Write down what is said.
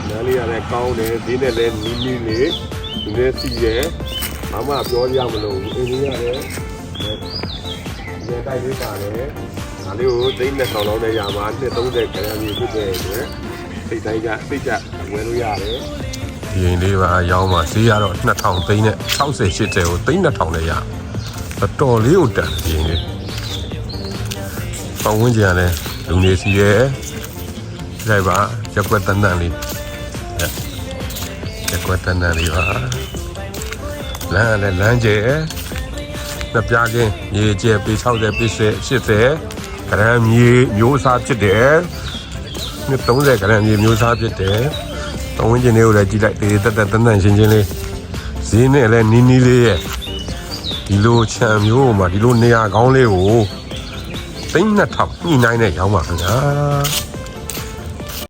နန်းလေးရတယ်ကောင်းတယ်ဒီနဲ့လည်းနီးနီးလေးဒီနဲ့စီးတယ်ဘာမှပြောရမလို့အင်းကြီးရတယ်ဒီတိုက်လေးပါတယ်ဒါလေးကိုသိန်း2000လောက်နဲ့ရမှာ230ခန်းကြီးဖြစ်တဲ့အတွက်စိတ်တိုင်းကစိတ်ကြဝယ်လို့ရတယ်ဒီရင်လေးပါရောင်းမှာဈေးရတော့2000သိန်းနဲ့60 80ကိုသိန်း2000နဲ့ရတော်လေးကိုတန်ဒီရင်လေးပေါင်းဝန်းကျင်ရတယ်လူနေစီရဲကြိုက်ပါရက်ွက်တန်းတန်းလေးရက်ွက်တန်းတန်းလေးပါလမ်းလည်းလမ်းကျဲနှစ်ပြားကင်းရေကျဲပေ60ပေ80ဂရမ်မြေမျိုးစားဖြစ်တယ်30ဂရမ်မြေမျိုးစားဖြစ်တယ်တောင်းဝင်းကျင်လေးကိုလည်းကြည့်လိုက်တေးတက်တန်းတန်းရှင်းရှင်းလေးဈေးနဲ့လည်းနီးနီးလေးရဲ့ဒီလိုခြံမျိုးမှာဒီလိုနေရာကောင်းလေးကိုသိန်း2000ညှိနှိုင်းနဲ့ရောင်းပါခင်ဗျာ